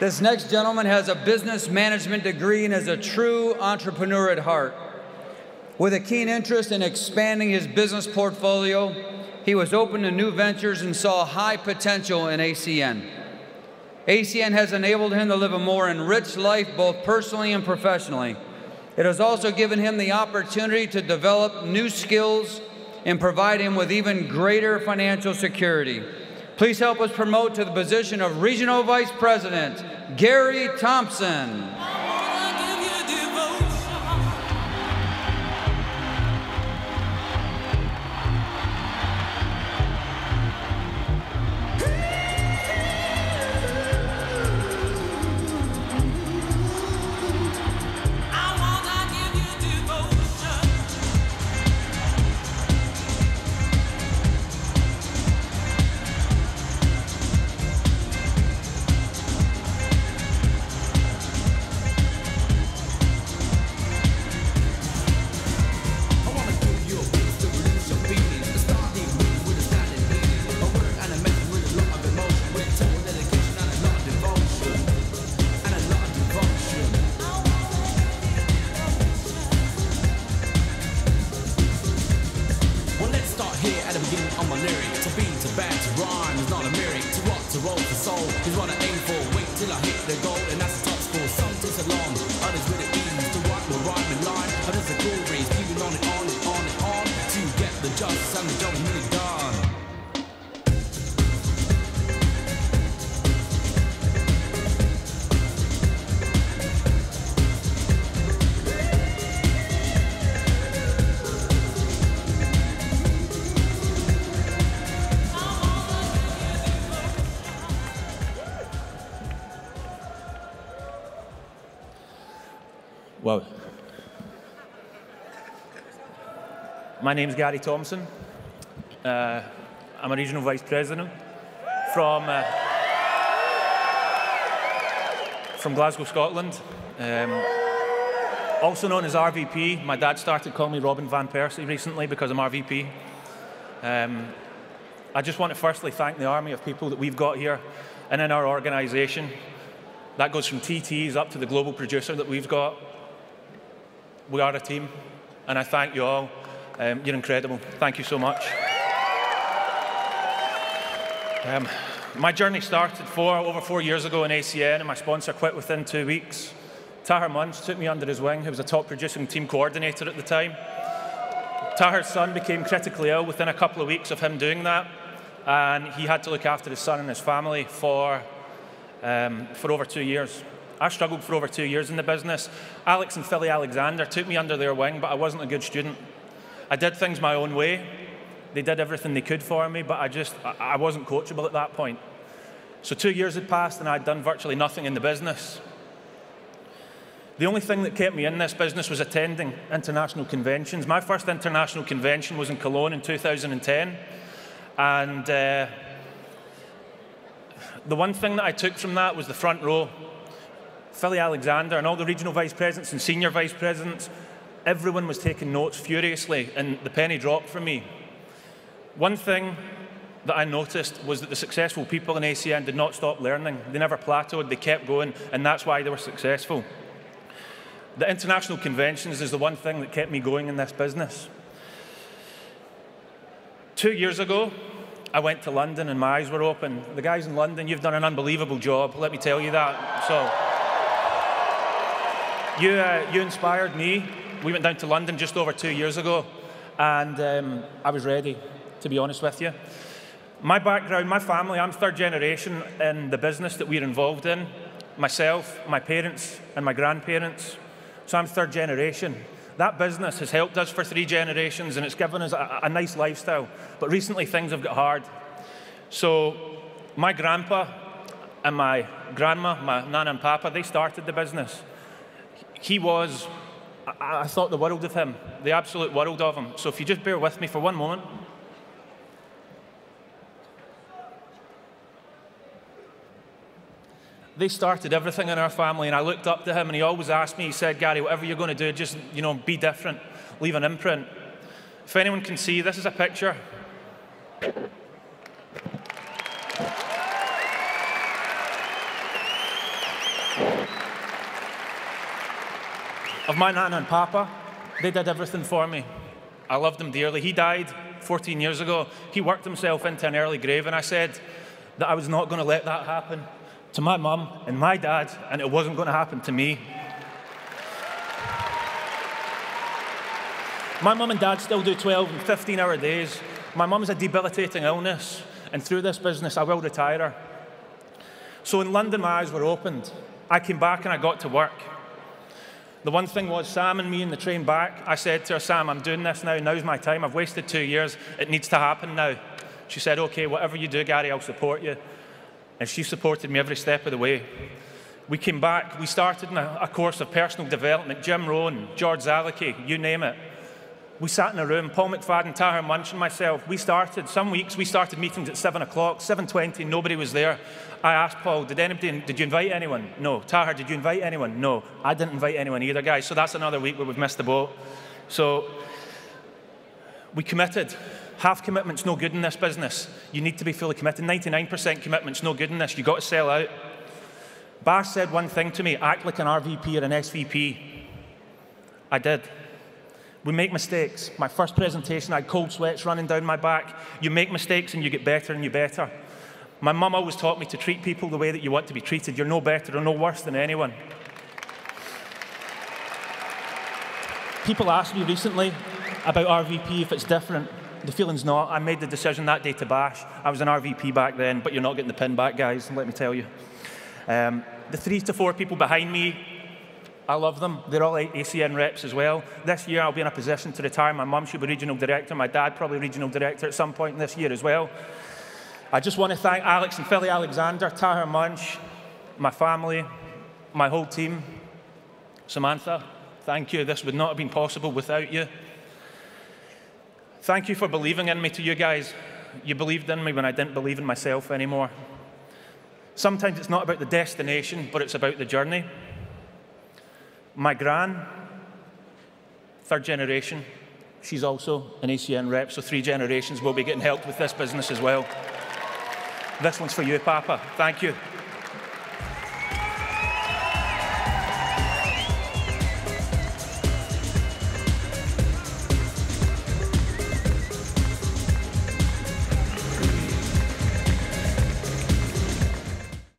This next gentleman has a business management degree and is a true entrepreneur at heart. With a keen interest in expanding his business portfolio, he was open to new ventures and saw high potential in ACN. ACN has enabled him to live a more enriched life both personally and professionally. It has also given him the opportunity to develop new skills and provide him with even greater financial security. Please help us promote to the position of Regional Vice President, Garry Thomson. Wow. My name is Garry Thomson. I'm a Regional Vice President from Glasgow, Scotland. Also known as RVP. My dad started calling me Robin Van Persie recently because I'm RVP. I just want to firstly thank the army of people that we've got here and in our organisation. That goes from TTs up to the global producer that we've got. We are a team, and I thank you all. You're incredible. Thank you so much. My journey started over 4 years ago in ACN, and my sponsor quit within 2 weeks. Tahir Munch took me under his wing, who was a top producing team coordinator at the time. Tahir's son became critically ill within a couple of weeks of him doing that, and he had to look after his son and his family for over 2 years. I struggled for over 2 years in the business. Alex and Philly Alexander took me under their wing, but I wasn't a good student. I did things my own way. They did everything they could for me, but I wasn't coachable at that point. So 2 years had passed and I'd done virtually nothing in the business. The only thing that kept me in this business was attending international conventions. My first international convention was in Cologne in 2010. And the one thing that I took from that was the front row. Philly Alexander and all the regional vice presidents and senior vice presidents, everyone was taking notes furiously, and the penny dropped for me. One thing that I noticed was that the successful people in ACN did not stop learning. They never plateaued, they kept going, and that's why they were successful. The international conventions is the one thing that kept me going in this business. 2 years ago, I went to London and my eyes were open. The guys in London, you've done an unbelievable job, let me tell you that. So, you inspired me. We went down to London just over 2 years ago, and I was ready, to be honest with you. My background, my family, I'm third generation in the business that we're involved in. Myself, my parents, and my grandparents. So I'm third generation. That business has helped us for 3 generations, and it's given us a nice lifestyle. But recently, things have got hard. So my grandpa and my grandma, my nana and papa, they started the business. I thought the world of him, the absolute world of him. So if you just bear with me for one moment. They started everything in our family, and I looked up to him, and he always asked me, he said, Garry, whatever you're going to do, just, be different, leave an imprint. If anyone can see, this is a picture. of my Nana and Papa. They did everything for me. I loved them dearly. He died 14 years ago. He worked himself into an early grave, and I said that I was not going to let that happen to my mum and my dad, and it wasn't going to happen to me. My mum and dad still do 12 and 15-hour days. My mum has a debilitating illness, and through this business, I will retire her. So in London, my eyes were opened. I came back and I got to work. The one thing was, Sam and me in the train back, I said to her, Sam, I'm doing this now. Now's my time. I've wasted 2 years. It needs to happen now. She said, OK, whatever you do, Gary, I'll support you. And she supported me every step of the way. We came back. We started in a course of personal development. Jim Rohn, George Zaliki, you name it. We sat in a room, Paul McFadden, Tahir Munch and myself. We started, some weeks, we started meetings at 7 o'clock, 7:20, nobody was there. I asked Paul, did you invite anyone? No. Tahir, did you invite anyone? No. I didn't invite anyone either, guys. So that's another week where we've missed the boat. So we committed. Half commitment's no good in this business. You need to be fully committed. 99% commitment's no good in this. You've got to sell out. Bash said one thing to me, act like an RVP or an SVP. I did. We make mistakes. My first presentation, I had cold sweats running down my back. You make mistakes and you get better and you're better. My mum always taught me to treat people the way that you want to be treated. You're no better or no worse than anyone. People asked me recently about RVP, if it's different. The feeling's not. I made the decision that day to bash. I was an RVP back then, but you're not getting the pin back, guys, let me tell you. The 3 to 4 people behind me, I love them. They're all ACN reps as well. This year, I'll be in a position to retire. My mum should be regional director. My dad probably regional director at some point this year as well. I just want to thank Alex and Philly Alexander, Tahir Munch, my family, my whole team. Samantha, thank you. This would not have been possible without you. Thank you for believing in me, to you guys. You believed in me when I didn't believe in myself anymore. Sometimes it's not about the destination, but it's about the journey. My gran, 3rd generation, she's also an ACN rep, so 3 generations will be getting helped with this business as well. This one's for you, Papa. Thank you.